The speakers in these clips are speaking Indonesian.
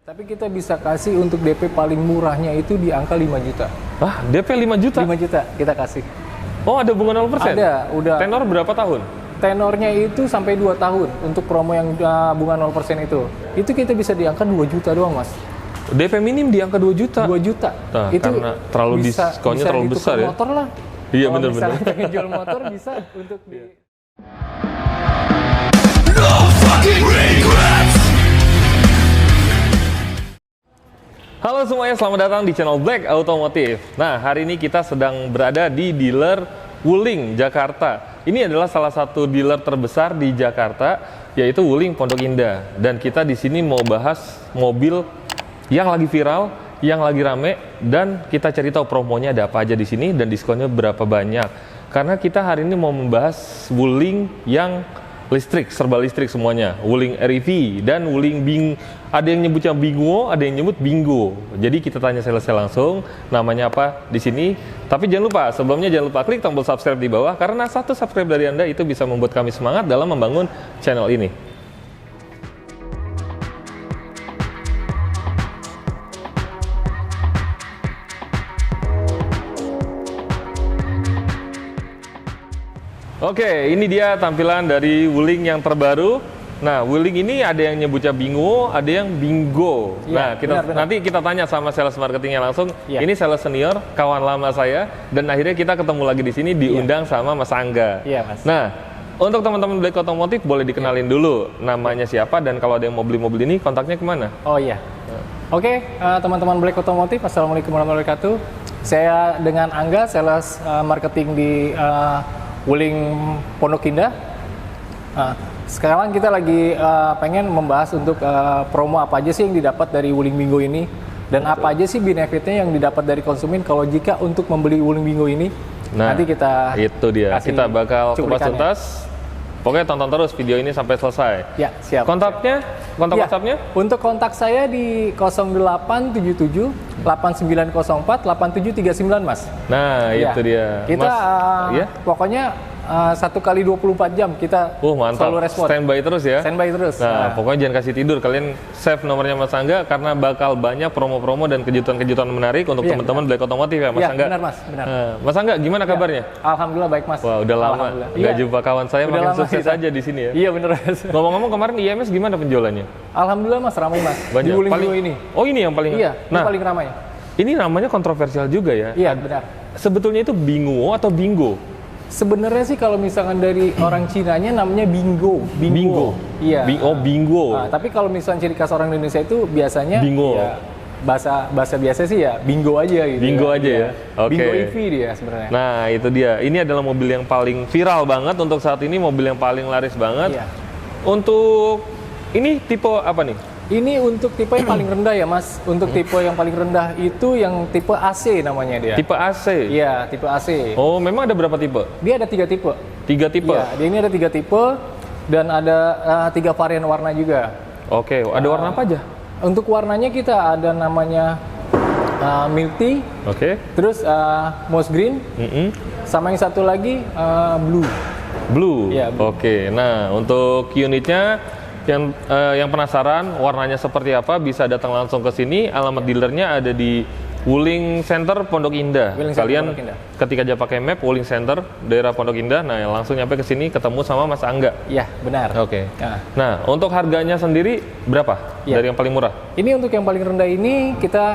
Tapi kita bisa kasih untuk DP paling murahnya itu di angka 5 juta. Ah, DP 5 juta? 5 juta kita kasih. Oh, ada bunga 0%? Ada, udah. Tenor berapa tahun? Tenornya itu sampai 2 tahun untuk promo yang bunga 0% itu. Itu kita bisa di angka 2 juta doang, Mas. DP minim di angka 2 juta? 2 juta. Nah, itu karena terlalu diskonnya terlalu besar ya? Motor lah. Iya, Kalau benar-benar. misalnya pengen jual motor bisa untuk di... Halo semuanya, selamat datang di channel Black Automotive. Nah, hari ini kita sedang berada di dealer Wuling, Jakarta. Ini adalah salah satu dealer terbesar di Jakarta, yaitu Wuling Pondok Indah. Dan kita di sini mau bahas mobil yang lagi viral, yang lagi rame, dan kita cari tahu promonya ada apa aja di sini dan diskonnya berapa banyak. Karena kita hari ini mau membahas Wuling yang listrik, serba listrik semuanya. Wuling REV dan Wuling ada yang nyebutnya Bingo, ada yang nyebut Bingo. Jadi kita tanya sales langsung, namanya apa di sini. Tapi jangan lupa, sebelumnya jangan lupa klik tombol subscribe di bawah, karena satu subscribe dari Anda itu bisa membuat kami semangat dalam membangun channel ini. Oke, ini dia tampilan dari Wuling yang terbaru. Nah, Wuling ini ada yang nyebutnya Bingo, ada yang Bingo. Ya, nah, benar. nanti kita tanya sama sales marketingnya langsung. Ya. Ini sales senior, kawan lama saya, dan akhirnya kita ketemu lagi di sini diundang sama Mas Angga. Iya, Mas. Nah, untuk teman-teman Black Automotive boleh dikenalin dulu namanya siapa, dan kalau ada yang mau beli mobil ini kontaknya kemana? Oh iya. Oke, teman-teman Black Automotive, Assalamualaikum warahmatullahi wabarakatuh. Saya dengan Angga, sales marketing di Wuling Pondok Indah. Sekarang kita lagi pengen membahas untuk promo apa aja sih yang didapat dari Wuling Bingo ini, dan apa aja sih benefitnya yang didapat dari konsumen kalau jika untuk membeli Wuling Bingo ini. Nah, nanti kita itu dia. Kita bakal kupas tuntas. Pokoknya tonton terus video ini sampai selesai. Ya, siap. Kontak Ya, WhatsApp-nya? Untuk kontak saya di 0877 8904 8739, Mas. Nah, Ya. itu dia. Kita Mas, ya? pokoknya 1 kali 24 jam kita Mantap. selalu respon. Standby terus ya. Standby terus. Nah, pokoknya jangan kasih tidur. Kalian save nomornya Mas Angga karena bakal banyak promo-promo dan kejutan-kejutan menarik untuk Iya, teman-teman Black Automotive ya, Mas Iya, Angga. benar, Mas. Benar. Nah, Mas Angga, gimana kabarnya? Alhamdulillah baik, Mas. Wah, udah lama Alhamdulillah. nggak Iya. jumpa kawan saya, Udah makin lama sukses kita. aja di sini ya. Iya, bener, Mas. Ngomong-ngomong, kemarin IMS gimana penjualannya? Alhamdulillah, Mas, ramai, Mas. Banyak. Di Wuling Bingo ini. Oh, ini yang paling. Iya, ini Nah, paling ramai. ini namanya kontroversial juga ya. Iya, benar. Sebetulnya itu Bingo atau Bingo? Sebenarnya sih kalau misalkan dari orang Cinanya namanya Bingo. Bingo. Iya. Bingo. Nah, tapi kalau misalnya ciri khas orang Indonesia itu biasanya Bingo. ya, bahasa biasa sih ya Bingo aja gitu. Bingo aja ya? Oke. Bingo EV dia sebenarnya. Nah, itu dia. Ini adalah mobil yang paling viral banget untuk saat ini, mobil yang paling laris banget. Iya. Untuk ini tipe apa nih? Ini untuk tipe yang paling rendah ya, Mas. Untuk tipe yang paling rendah itu yang tipe AC namanya dia. Tipe AC. Iya, tipe AC. Oh, memang ada berapa tipe? Dia ada 3 tipe. 3 tipe. Iya, dia ini ada 3 tipe dan ada 3 varian warna juga. Oke, ada warna apa aja? Untuk warnanya kita ada namanya milk tea, Oke. terus moss green, sama yang satu lagi blue. Blue. Iya, blue. Oke. Nah, untuk unitnya yang penasaran warnanya seperti apa bisa datang langsung ke sini. Alamat dealernya ada di Wuling Center Pondok Indah. Wuling Center Kalian Pondok Indah. ketika aja pakai map Wuling Center daerah Pondok Indah, nah langsung nyampe ke sini ketemu sama Mas Angga. Iya, benar. Oke. Nah. Nah, untuk harganya sendiri berapa? Iya. Dari yang paling murah? Ini untuk yang paling rendah ini kita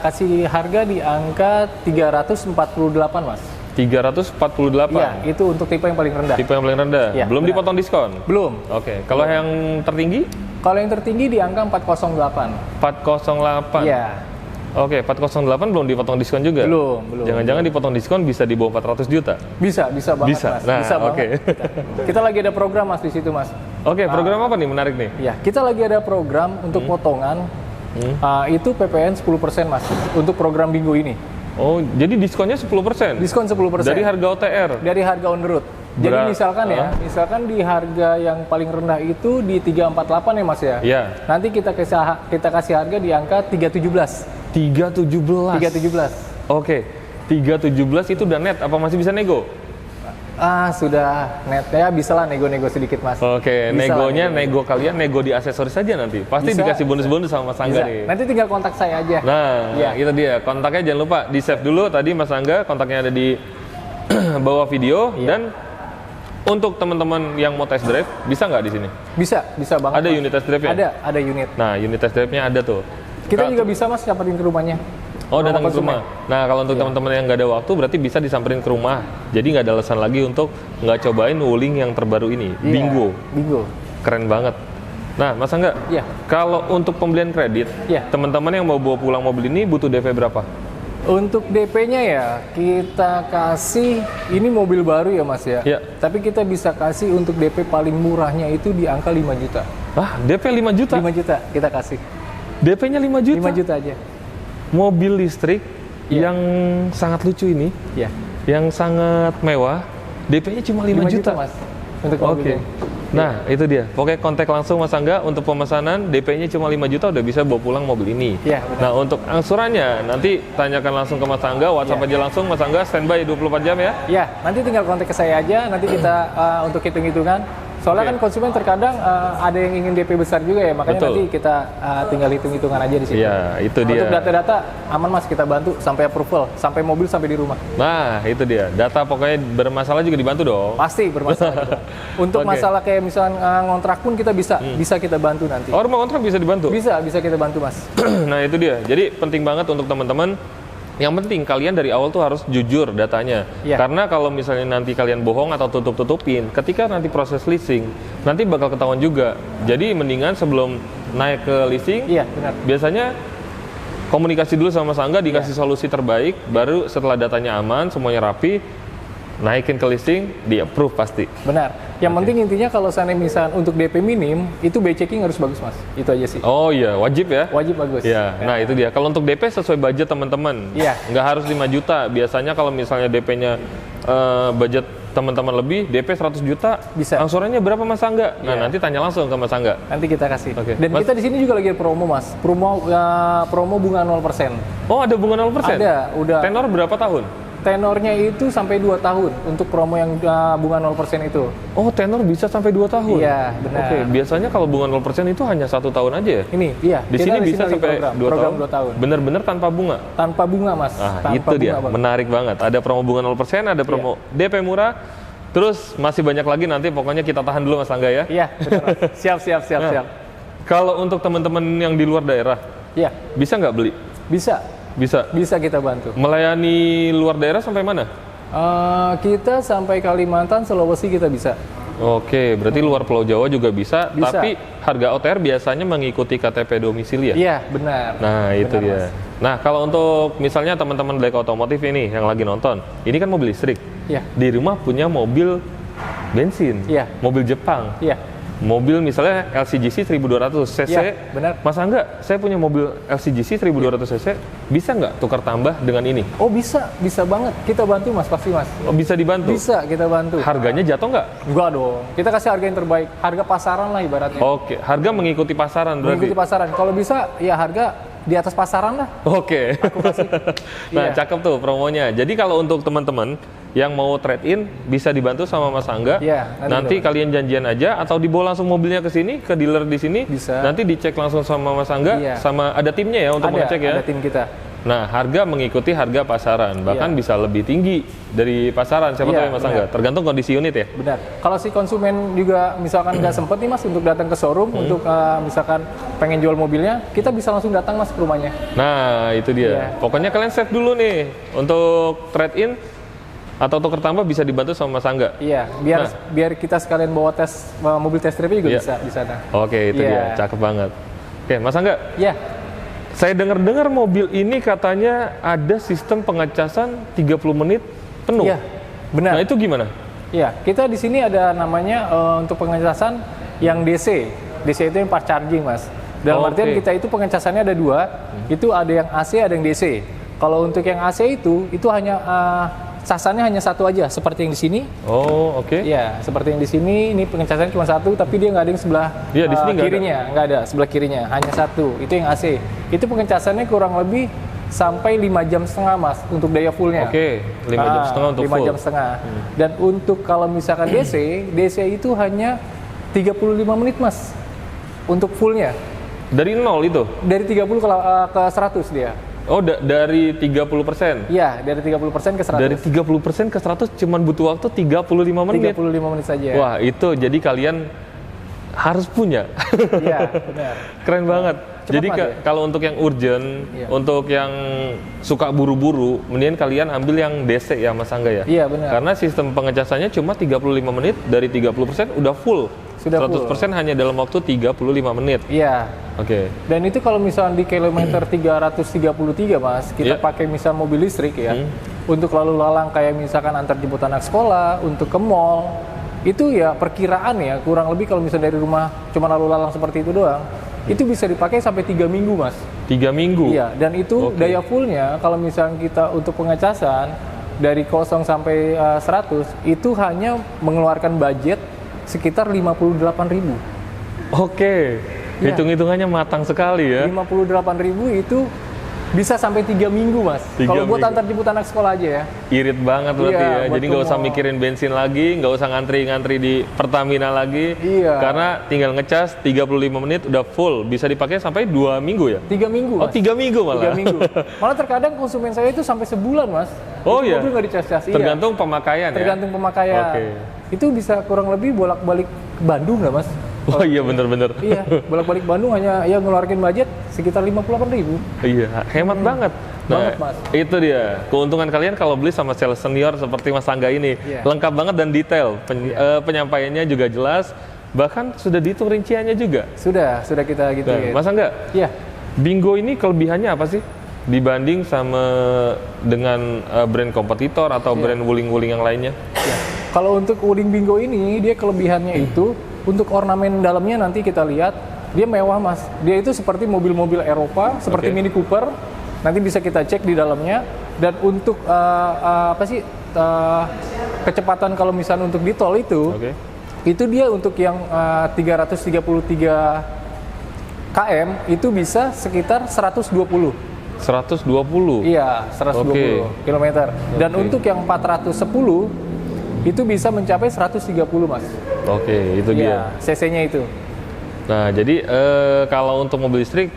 kasih harga di angka 348, Mas. 348. Iya, itu untuk tipe yang paling rendah. Tipe yang paling rendah. Iya, Belum benar. dipotong diskon. Belum. Oke. Kalau yang tertinggi? Kalau yang tertinggi di angka 408. 408. Iya. Oke, 408 belum dipotong diskon juga? Belum. Jangan-jangan dipotong diskon bisa di bawah 400 juta? Bisa banget, Bisa. Mas. Nah, Bisa banget. oke. Kita lagi ada program, Mas, di situ, Mas. Oke, program apa nih menarik nih? Iya, kita lagi ada program untuk potongan. Itu PPN 10%, Mas, untuk program Bingo ini. Oh, jadi diskonnya 10%? Diskon 10%. Dari harga OTR? Dari harga on the road. Jadi misalkan di harga yang paling rendah itu di 348 ya, Mas ya. Iya. Nanti kita kasih harga di angka 317. 317? 317. Oke, 317 itu udah net, apa masih bisa nego? Sudah net ya, bisa lah nego-nego sedikit Mas. Oke, Bisa lah negonya nego kalian nego di aksesoris saja nanti. Pasti Bisa. dikasih bonus-bonus sama Mas Angga Bisa. nih. Nanti tinggal kontak saya aja. Nah, Iya. itu dia. Kontaknya jangan lupa di save dulu. Tadi Mas Angga kontaknya ada di bawah video. Iya. Dan untuk teman-teman yang mau test drive, bisa nggak di sini? Bisa banget. Ada Mas. unit test drive-nya? Ada unit. Nah, unit test drive-nya ada tuh. Kita juga bisa Mas nyamperin ke rumahnya. Oh, datang ke konsumen. rumah. Nah, kalau untuk Iya. teman-teman yang nggak ada waktu, berarti bisa disamperin ke rumah. Jadi nggak ada alasan lagi untuk nggak cobain Wuling yang terbaru ini, Iya, Bingo. Bingo. Keren banget. Nah, Mas Angga, Iya. kalau untuk pembelian kredit, Iya. teman-teman yang mau bawa pulang mobil ini butuh DP berapa? Untuk DP-nya ya, kita kasih, ini mobil baru ya Mas ya. Iya. Tapi kita bisa kasih untuk DP paling murahnya itu di angka 5 juta. Ah, DP 5 juta? 5 juta kita kasih. DP-nya 5 juta? 5 juta aja. Mobil listrik Iya. yang sangat lucu ini, Ya. yang sangat mewah, DP-nya cuma 5 juta. Mas. Untuk Oke. mobilnya. Nah, itu dia. Pokoknya kontak langsung Mas Angga untuk pemesanan, DP-nya cuma 5 juta udah bisa bawa pulang mobil ini. Iya, benar. Nah, untuk angsurannya nanti tanyakan langsung ke Mas Angga, WhatsApp Iya. aja langsung. Mas Angga standby 24 jam ya. Ya, nanti tinggal kontak ke saya aja, nanti kita untuk hitung-hitungan. Soalnya Oke. kan konsumen terkadang ada yang ingin DP besar juga ya, makanya Betul. nanti kita tinggal hitung-hitungan aja di sini. Iya, itu dia. Untuk data-data aman Mas, kita bantu sampai approval, sampai mobil sampai di rumah. Nah, itu dia. Data pokoknya bermasalah juga dibantu dong. Pasti bermasalah. Gitu. Untuk Oke. masalah kayak misalnya ngontrak pun kita bisa kita bantu nanti. Oh, rumah kontrak bisa dibantu? Bisa kita bantu Mas. Nah, itu dia. Jadi penting banget untuk teman-teman. Yang penting kalian dari awal tuh harus jujur datanya. Iya. Karena kalau misalnya nanti kalian bohong atau tutup-tutupin, ketika nanti proses leasing, nanti bakal ketahuan juga. Jadi mendingan sebelum naik ke leasing, Iya, benar. biasanya komunikasi dulu sama Mas Angga, dikasih Iya. solusi terbaik, baru setelah datanya aman, semuanya rapi, naikin ke listing, di approve pasti. Benar. Yang penting intinya kalau seandainya misalnya untuk DP minim, itu by checking harus bagus Mas. Itu aja sih. Oh iya, wajib ya? Wajib bagus. Ya, nah itu dia. Kalau untuk DP sesuai budget teman-teman. Iya. Nggak harus 5 juta. Biasanya kalau misalnya DP-nya budget teman-teman lebih, DP 100 juta. Bisa. Angsurannya berapa Mas Angga? Nah, Iya. nanti tanya langsung ke Mas Angga. Nanti kita kasih. Oke. Dan Mas- kita di sini juga lagi ada promo Mas. Promo bunga 0%. Oh, ada bunga 0%? Ada, udah. Tenor berapa tahun? Tenornya itu sampai 2 tahun untuk promo yang bunga 0% itu. Oh, tenor bisa sampai 2 tahun? Iya, benar. Oke, biasanya kalau bunga 0% itu hanya 1 tahun aja ya? Ini, iya. Di kita sini bisa lagi sampai 2 program tahun? 2 tahun. Bener-bener tanpa bunga? Tanpa bunga Mas. Ah, Tanpa itu dia, bunga, Bang. menarik banget. Ada promo bunga 0%, ada promo DP murah, terus masih banyak lagi nanti pokoknya kita tahan dulu Mas Angga ya. Iya, betul Mas. Siap. Nah, Siap. kalau untuk teman-teman yang di luar daerah, Iya, bisa nggak beli? bisa. Bisa. Bisa kita bantu. Melayani luar daerah sampai mana? Kita sampai Kalimantan, Sulawesi kita bisa. Oke, berarti luar Pulau Jawa juga bisa, Bisa. tapi harga OTR biasanya mengikuti KTP domisili ya? Iya, benar. Nah, itu Benar, dia. Mas. Nah, kalau untuk misalnya teman-teman Black Otomotif ini yang lagi nonton, ini kan mobil listrik. Iya. Di rumah punya mobil bensin, Iya. mobil Jepang, Iya. mobil misalnya LCGC 1200 cc. Iya, benar. Mas Angga, saya punya mobil LCGC 1200 cc, bisa nggak tukar tambah dengan ini? Oh, bisa banget. Kita bantu Mas, pasti Mas. Oh, bisa dibantu? Bisa kita bantu. Harganya jatuh nggak? Enggak dong. Kita kasih harga yang terbaik. Harga pasaran lah ibaratnya. Oke, harga mengikuti pasaran berarti? Mengikuti pasaran. Kalau bisa ya harga di atas pasaran lah. Oke. Nah, Iya. cakep tuh promonya. Jadi kalau untuk teman-teman yang mau trade-in bisa dibantu sama Mas Angga. Iya, Nanti nanti kalian janjian aja atau dibawa langsung mobilnya ke sini, ke dealer di sini. Bisa. Nanti dicek langsung sama Mas Angga, Iya. sama ada timnya ya untuk mengecek ya. Ada tim kita. Nah, harga mengikuti harga pasaran, bahkan Iya. bisa lebih tinggi dari pasaran. Siapa Iya, tahu ya Mas benar. Angga, tergantung kondisi unit ya. Benar. Kalau si konsumen juga misalkan nggak sempet nih Mas untuk datang ke showroom untuk misalkan pengen jual mobilnya, kita bisa langsung datang Mas ke rumahnya. Nah, itu dia. Iya. Pokoknya kalian save dulu nih untuk trade-in atau tukar tambah bisa dibantu sama Mas Angga. Iya, biar kita sekalian bawa tes mobil test drive juga Iya. bisa di sana. Oke, itu dia. Iya. Cakep banget. Oke, Mas Angga, Iya. saya dengar-dengar mobil ini katanya ada sistem pengecasan 30 menit penuh. Iya. Benar. Nah, itu gimana? Iya, kita di sini ada namanya untuk pengecasan yang DC. DC itu yang fast charging, Mas. Dalam Oke. artian kita itu pengecasannya ada 2, itu ada yang AC, ada yang DC. Kalau untuk yang AC itu hanya casannya hanya 1 aja, seperti yang di sini. Oh, oke. Iya, seperti yang di sini, ini pengecasannya cuma 1, tapi dia nggak ada yang sebelah Iya, di sini nggak ada. kirinya, nggak ada sebelah kirinya, hanya 1. Itu yang AC. Itu pengecasannya kurang lebih sampai 5 jam setengah mas untuk daya fullnya. Oke, 5 jam setengah untuk 5 full. jam setengah. Dan untuk kalau misalkan DC itu hanya 35 menit mas untuk fullnya. Dari 0 itu? Dari 30 ke 100 dia. Oh, dari 30%? Iya, dari 30% ke 100. Dari 30% ke 100 cuman butuh waktu 35 menit? 35 menit saja. Wah, itu jadi kalian harus punya. Iya, benar. Keren banget. Cepat Jadi banget ya? kalau untuk yang urgent, untuk yang suka buru-buru, mendingan kalian ambil yang DC ya Mas Angga ya? Iya, benar. Karena sistem pengecasannya cuma 35 menit, dari 30% udah full. Sudah 100% hanya dalam waktu 35 menit. Iya. Oke. Dan itu kalau misalnya di kilometer 333 mas, kita Iya. pakai misal mobil listrik ya, untuk lalu lalang kayak misalkan antar jemput anak sekolah, untuk ke mall, itu ya perkiraan ya kurang lebih kalau misalnya dari rumah cuma lalu lalang seperti itu doang, itu bisa dipakai sampai 3 minggu mas. 3 minggu? Iya, dan itu daya fullnya kalau misalnya kita untuk pengecasan dari 0 sampai 100 itu hanya mengeluarkan budget sekitar 58.000. Oke. Iya. Hitung-hitungannya matang sekali ya. 58.000 itu bisa sampai 3 minggu mas. 3 Kalau buat minggu. antar jemput anak sekolah aja ya. Irit banget berarti Iya, ya. buat Jadi nggak usah ke mall. mikirin bensin lagi, nggak usah ngantri-ngantri di Pertamina lagi. Iya. Karena tinggal ngecas 35 menit udah full. Bisa dipakai sampai 2 minggu ya? 3 minggu Oh, mas. 3 minggu malah. 3 minggu. Malah terkadang konsumen saya itu sampai sebulan mas. Oh Itu iya? mobil nggak dicas-cas. Iya. Tergantung pemakaian ya? Tergantung pemakaian. Oke. Itu bisa kurang lebih bolak-balik Bandung nggak mas? Oh iya bener-bener. Iya, bolak-balik Bandung hanya ya ngeluarin budget sekitar 58.000. Iya, hemat banget. Banget, Mas. Itu dia. Keuntungan kalian kalau beli sama sales senior seperti Mas Angga ini. Iya. Lengkap banget dan detail. Penyampaiannya juga jelas. Bahkan sudah dihitung rinciannya juga. Sudah kita gitu Nah, ya. Mas Angga, Iya. Bingo ini kelebihannya apa sih? Dibanding sama dengan brand kompetitor atau Iya. brand wuling-wuling yang lainnya? Ya. Kalau untuk Wuling Bingo ini, dia kelebihannya itu untuk ornamen dalamnya nanti kita lihat dia mewah mas. Dia itu seperti mobil-mobil Eropa, seperti Oke. Mini Cooper. Nanti bisa kita cek di dalamnya. Dan untuk kecepatan kalau misalnya untuk di tol itu, Oke. itu dia untuk yang 333 km itu bisa sekitar 120. 120. Iya, 120 Oke. kilometer. Dan Oke. untuk yang 410 itu bisa mencapai 130 mas. Oke, itu dia. Iya, cc-nya itu. Nah, jadi kalau untuk mobil listrik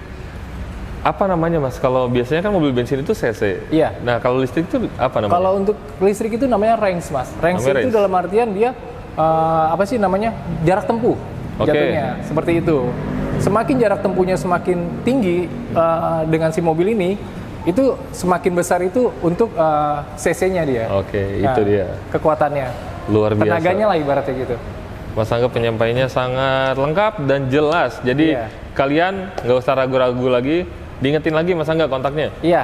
apa namanya mas? Kalau biasanya kan mobil bensin itu cc. Iya. Nah, kalau listrik itu apa namanya? Kalau untuk listrik itu namanya range mas. Range Namanya itu range. dalam artian dia apa sih namanya jarak tempuh. Oke. Jatuhnya seperti itu. Semakin jarak tempuhnya semakin tinggi dengan si mobil ini, itu semakin besar itu untuk cc-nya dia. Oke, itu dia. Kekuatannya. Luar biasa. Tenaganya lah ibaratnya gitu. Mas Angga penyampaiannya sangat lengkap dan jelas. Jadi Iya. kalian nggak usah ragu-ragu lagi. Diingetin lagi Mas Angga kontaknya. Iya,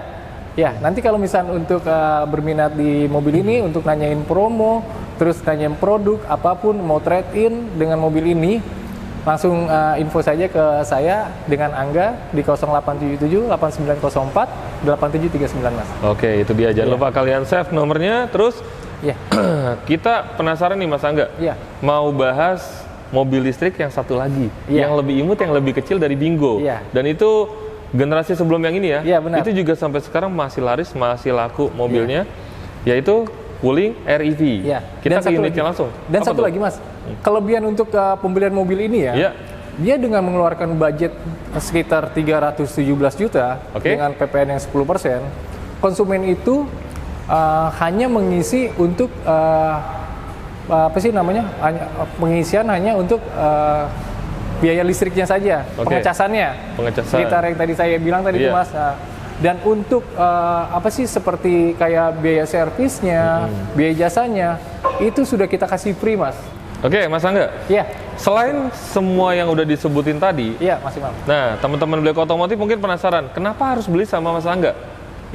ya. Nanti kalau misalnya untuk berminat di mobil ini, untuk nanyain promo, terus nanyain produk, apapun, mau trade-in dengan mobil ini, langsung info saja ke saya dengan Angga di 0877 8904 8739 mas. Oke, itu dia. Jangan Iya. lupa kalian save nomornya. Terus Iya, kita penasaran nih Mas Angga. iya, Mau bahas mobil listrik yang satu lagi, Iya. yang lebih imut, yang lebih kecil dari Bingo. Iya. Dan itu generasi sebelum yang ini ya. Iya, benar. Itu juga sampai sekarang masih laris, masih laku mobilnya, yaitu Wuling REV. iya. Kita ke satu unitnya lagi. langsung. Dan Apa satu tuh? lagi mas, kelebihan untuk pembelian mobil ini ya, Iya. dia dengan mengeluarkan budget sekitar 317 juta Oke. dengan PPN yang 10%, konsumen itu hanya mengisi untuk apa sih namanya, pengisian hanya untuk biaya listriknya saja, Oke. pengecasannya. Pengecasan. Sekitar yang tadi saya bilang tadi itu Iya. mas. Dan untuk apa sih seperti kayak biaya servisnya, biaya jasanya, itu sudah kita kasih free mas. Oke, Mas Angga. Iya, Selain semua yang udah disebutin tadi, iya Mas Imam. nah teman-teman Black Otomotif mungkin penasaran, kenapa harus beli sama Mas Angga?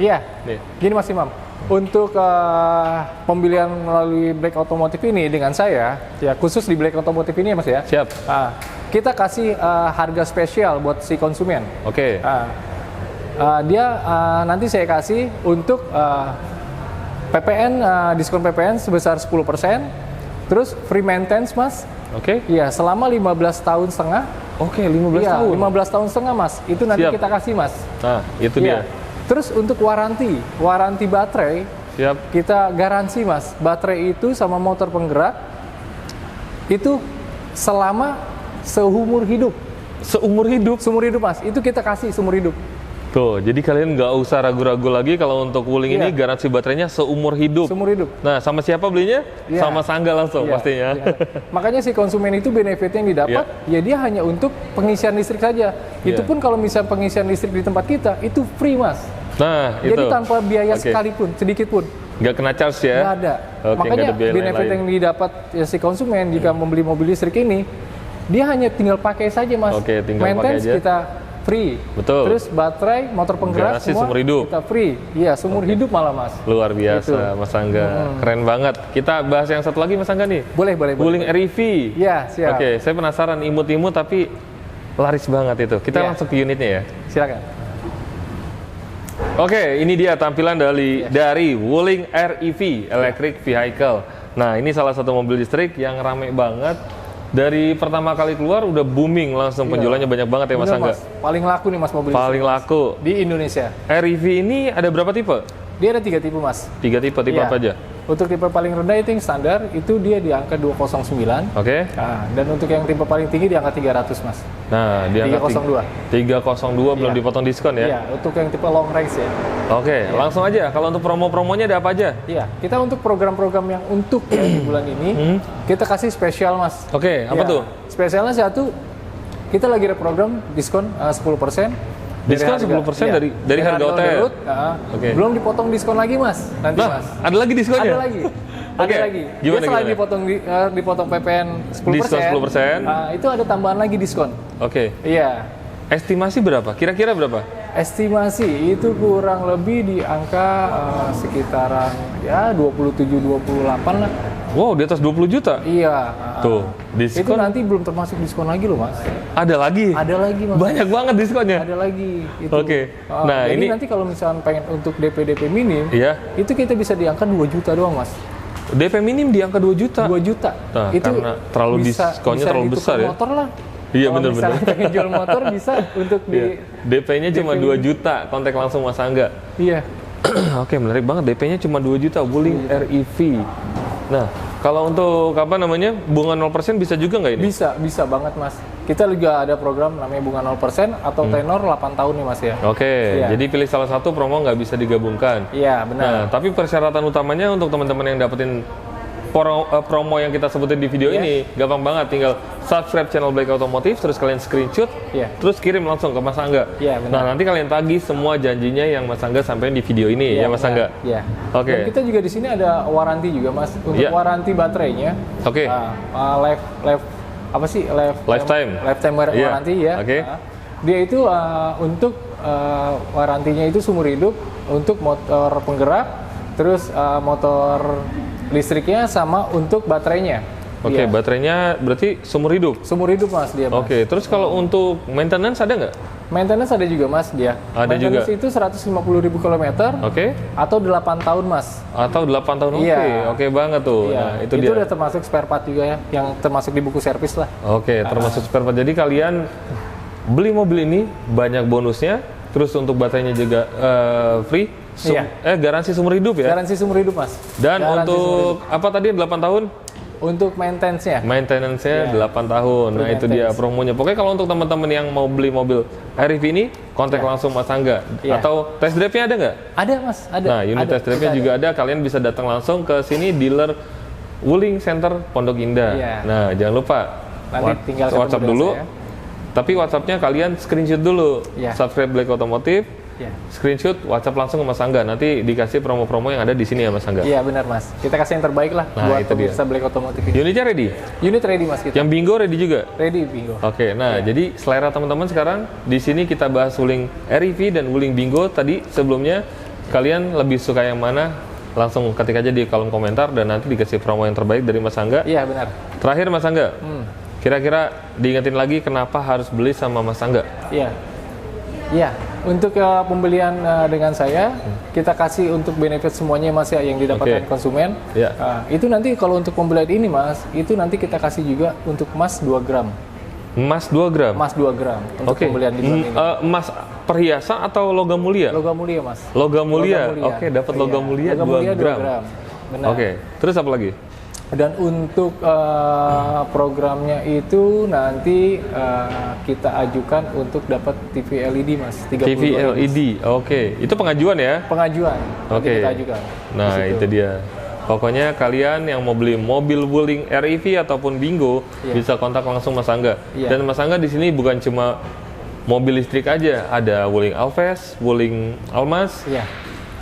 Iya, Nih. gini Mas Imam, untuk pembelian melalui Black Otomotif ini dengan saya, ya khusus di Black Otomotif ini ya Mas ya, Siap. kita kasih harga spesial buat si konsumen. Oke. Dia nanti saya kasih untuk PPN, diskon PPN sebesar 10%, terus free maintenance Mas, Oke. iya selama 15 tahun setengah. Oke, 15 Iya, tahun. 15 tahun setengah Mas, itu nanti Siap. kita kasih Mas. Nah, itu Iya. dia. Terus untuk waranti baterai, Siap. kita garansi mas, baterai itu sama motor penggerak itu selama seumur hidup. Seumur hidup. Seumur hidup mas, itu kita kasih seumur hidup. Tuh, jadi kalian nggak usah ragu-ragu lagi kalau untuk Wuling ini garansi baterainya seumur hidup. Seumur hidup. Nah, sama siapa belinya? Iya. Sama Sangga langsung pastinya. Iya. Makanya si konsumen itu benefit yang didapat, ya dia hanya untuk pengisian listrik saja. Itu pun kalau misalnya pengisian listrik di tempat kita, itu free mas. Nah, itu. Jadi tanpa biaya sekalipun, sedikit pun. Nggak kena charge ya? Nggak ada. Oke, Makanya nggak ada biaya benefit lain-lain. yang didapat ya, si konsumen jika membeli mobil listrik ini, dia hanya tinggal pakai saja mas. Oke, tinggal pakai Maintenance aja. kita free. Betul. Terus baterai, motor penggerak Garansi semua seumur hidup. kita free. Iya, seumur hidup malah mas. Luar biasa, Gitu. Mas Angga. Keren banget. Kita bahas yang satu lagi, Mas Angga nih. Boleh. Wuling REV. Iya, siap. Oke, saya penasaran imut-imut tapi laris banget itu. Kita Iya. langsung ke unitnya ya. Silakan. Oke, ini dia tampilan dari Wuling REV, Electric Vehicle. Nah, ini salah satu mobil listrik yang rame banget. Dari pertama kali keluar udah booming langsung, penjualannya banyak banget ya Mas Bener, Angga. Mas. Paling laku nih mas mobil Paling listrik, laku. Mas. Di Indonesia. REV ini ada berapa tipe? Dia ada 3 tipe mas. 3 tipe Iya. apa aja? Untuk tipe paling rendah itu yang standar, itu dia di angka 209. Oke. Nah, dan untuk yang tipe paling tinggi di angka 300 mas. Nah, di angka 302. 302 belum Iya. dipotong diskon ya? Iya, untuk yang tipe long range ya. Oke, langsung aja. Kalau untuk promo-promonya ada apa aja? Iya, kita untuk program-program yang untuk ya, di bulan ini, kita kasih spesial mas. Oke, apa Iya. tuh? Spesialnya satu, kita lagi ada program diskon 10%. Diskon 10% dari harga on the hotel? road, Oke. Belum dipotong diskon lagi mas, nanti Nah, mas. ada lagi diskonnya? Ada lagi. Oke, Ada lagi. gimana, Dia selain gimana? dipotong PPN 10%, Diskon 10%. Itu ada tambahan lagi diskon. Oke. Iya. Estimasi berapa? Kira-kira berapa? Estimasi itu kurang lebih di angka sekitaran ya 27-28 lah. Wow, di atas 20 juta? Iya. Tuh, Itu diskon nanti belum termasuk diskon lagi loh mas. ada lagi? Ada lagi mas. Banyak banget diskonnya? Ada lagi. Itu. Oke. Nah, jadi ini- nanti kalau misalnya pengen untuk DP minim, Iya. itu kita bisa di angka 2 juta doang mas. DP minim di angka 2 juta? 2 juta. Nah, karena terlalu diskonnya terlalu ditukar besar ya? motor lah. Iya, Kalau bener-bener. misalnya pengen jual motor bisa untuk di... Iya. DP-nya cuma 2 juta, kontak langsung Mas Angga. Iya. Oke, menarik banget. DP-nya cuma 2 juta, Wuling REV. Nah, kalau untuk apa namanya, bunga 0% bisa juga nggak ini? Bisa banget mas. Kita juga ada program namanya bunga 0% atau tenor 8 tahun nih mas ya. Oke, Iya. jadi pilih salah satu, promo nggak bisa digabungkan. Iya benar. Nah, tapi persyaratan utamanya untuk teman-teman yang dapetin promo yang kita sebutin di video Iya. ini, gampang banget. Tinggal subscribe channel Black Automotive, terus kalian screenshot, Iya. terus kirim langsung ke Mas Angga. Iya, benar. Nah, nanti kalian tagih semua janjinya yang Mas Angga sampaikan di video ini, ya Mas Angga? Iya. Oke. Dan kita juga di sini ada waranti juga mas. Untuk Iya. waranti baterainya. Oke. Lifetime. Lifetime Iya. waranti ya. Oke. Dia itu untuk warantinya itu seumur hidup untuk motor penggerak, terus motor listriknya sama untuk baterainya. Oke, Iya. baterainya berarti seumur hidup. Seumur hidup mas dia. Mas. Oke, terus kalau untuk maintenance ada nggak? Maintenance ada juga mas dia. Ada Maintenance juga. itu 150.000 km Oke, atau 8 tahun mas. atau 8 tahun? Oke, Iya. oke banget tuh. Iya. Nah, itu Itu dia. udah termasuk spare part juga ya, yang termasuk di buku servis lah. Oke, termasuk spare part. Jadi kalian beli mobil ini banyak bonusnya, terus untuk baterainya juga free, Iya. garansi seumur hidup ya. Garansi seumur hidup mas. Dan Garansi seumur untuk apa tadi 8 tahun? hidup. Untuk maintenance-nya. Maintenance-nya Iya. 8 tahun. Nah, itu dia Maintenance. promonya. Pokoknya kalau untuk teman-teman yang mau beli mobil REV ini, kontak Iya. langsung Mas Angga. Iya. Atau test drive-nya ada nggak? Ada mas, ada. Nah, unit Ada. test drive-nya Kita juga ada. Kalian bisa datang langsung ke sini, dealer Wuling Center Pondok Indah. Iya. Nah, jangan lupa Nanti tinggal ketemu WhatsApp dengan dulu. saya. Tapi WhatsApp-nya kalian screenshot dulu. Iya. Subscribe Black Automotive, Iya. screenshot, WhatsApp langsung ke Mas Angga. Nanti dikasih promo-promo yang ada di sini ya Mas Angga. Iya benar mas. Kita kasih yang terbaik lah Nah, buat itu dia. pemirsa Black Automotive ini. Unitnya ready? Unit ready mas kita. Yang bingo ready juga? Ready bingo. Oke, nah jadi selera teman-teman sekarang di sini kita bahas Wuling REV dan Wuling Bingo. Tadi sebelumnya kalian lebih suka yang mana? Langsung ketik aja di kolom komentar dan nanti dikasih promo yang terbaik dari Mas Angga. Iya benar. Terakhir Mas Angga, kira-kira diingetin lagi kenapa harus beli sama Mas Angga? Iya. Iya. Untuk pembelian dengan saya, kita kasih untuk benefit semuanya mas ya yang didapatkan Oke. konsumen. Iya. Itu nanti kalau untuk pembelian ini mas, itu nanti kita kasih juga untuk emas 2 gram. Emas 2 gram? Emas 2 gram untuk Oke, pembelian di bulan ini. emas perhiasan atau logam mulia? Logam mulia, Mas. Logam mulia. Oke, dapat logam mulia 2 gram. Benar. Oke, terus apa lagi? Dan untuk programnya itu nanti kita ajukan untuk dapat TV LED, Mas. 32 TV LED. Oke, itu pengajuan ya? Pengajuan. Nanti Oke. kita ajukan. Nah, Di situ. itu dia. Pokoknya kalian yang mau beli mobil Wuling REV ataupun Bingo bisa kontak langsung Mas Angga. Dan Mas Angga di sini bukan cuma mobil listrik aja, ada Wuling Alves, Wuling Almas,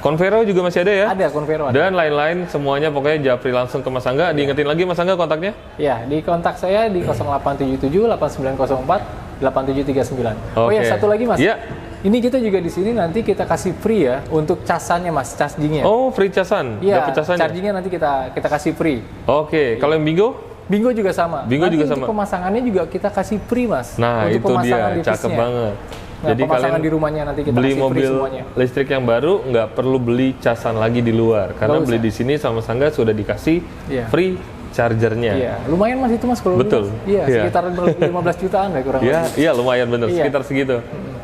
Convero juga masih ada ya? Ada Convero. Dan lain-lain semuanya pokoknya japri langsung ke Mas Angga. Diingetin lagi Mas Angga kontaknya? Ya, di kontak saya di 0877 8904 8739. Oh ya, satu lagi Mas. Iya. Ini kita juga di sini nanti kita kasih free ya untuk casannya, Mas, chargingnya. Oh, free casan. Iya, dapat casannya. chargingnya nanti kita kasih free. Oke, kalau yang Bingo? Bingo juga sama. Bingo nanti juga untuk sama. pemasangannya juga kita kasih free, Mas. Nah, untuk itu dia, pemasangan cakep banget. Nah, Jadi pemasangan kalian di rumahnya nanti kita beli kasih free mobil semuanya. listrik yang baru nggak perlu beli casan lagi di luar karena Nggak beli usah. di sini sama Mas Angga sudah dikasih free chargernya. Iya, lumayan Mas itu Mas kalau Betul. beli, Mas. Iya, Iya. sekitar 15 jutaan lah kurang Iya, lebih. iya lumayan bener, Iya. sekitar segitu.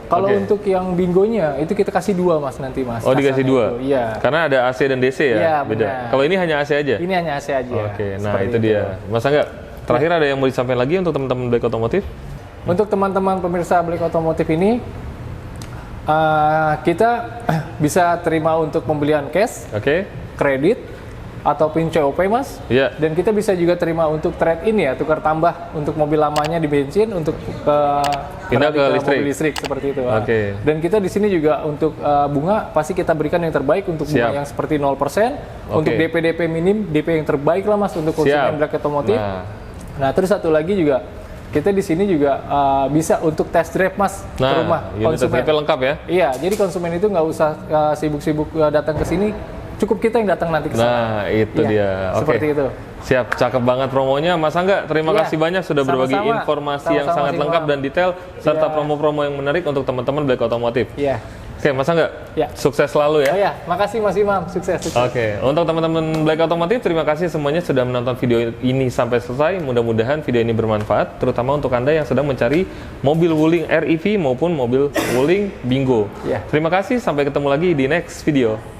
Kalau Oke. untuk yang bingonya itu kita kasih 2 Mas nanti Mas. Oh, dikasih casannya 2? itu. Iya. Karena ada AC dan DC ya? Iya, beda. benar. Kalau ini hanya AC aja? Ini hanya AC aja. Oke, nah Seperti itu dia. Mas Angga, terakhir ada yang mau disampaikan lagi untuk teman-teman Black Otomotif? Untuk teman-teman pemirsa Black Otomotif ini, kita bisa terima untuk pembelian cash, Oke. kredit, ataupun COP Mas. Iya. Dan kita bisa juga terima untuk trade-in ya, tukar tambah untuk mobil lamanya di bensin untuk Pindah beralih ke listrik. mobil listrik seperti itu. Oke. Dan kita di sini juga untuk bunga pasti kita berikan yang terbaik untuk bunga Siap. yang seperti 0%, untuk Oke. DP minim, DP yang terbaik lah Mas untuk konsumen Black Otomotif. Nah, terus satu lagi juga kita di sini juga bisa untuk test drive Mas ke rumah unit konsumen. TTP lengkap ya? Iya, jadi konsumen itu nggak usah sibuk-sibuk datang ke sini, cukup kita yang datang nanti ke sana. Nah, itu Iya, dia. Oke. seperti itu. Siap, cakep banget promonya. Mas Angga, terima Iya, kasih banyak sudah berbagi sama-sama. informasi yang Sama-sama, sangat Mas lengkap Imam. dan detail, serta Iya. promo-promo yang menarik untuk teman-teman Black Otomotif. Iya. Oke, Mas Angga, Iya. sukses selalu ya. Oh ya, makasih Mas Imam, sukses. Oke, untuk teman-teman Black Otomotif, terima kasih semuanya sudah menonton video ini sampai selesai. Mudah-mudahan video ini bermanfaat, terutama untuk Anda yang sedang mencari mobil Wuling REV maupun mobil Wuling Bingo. Iya. Terima kasih, sampai ketemu lagi di next video.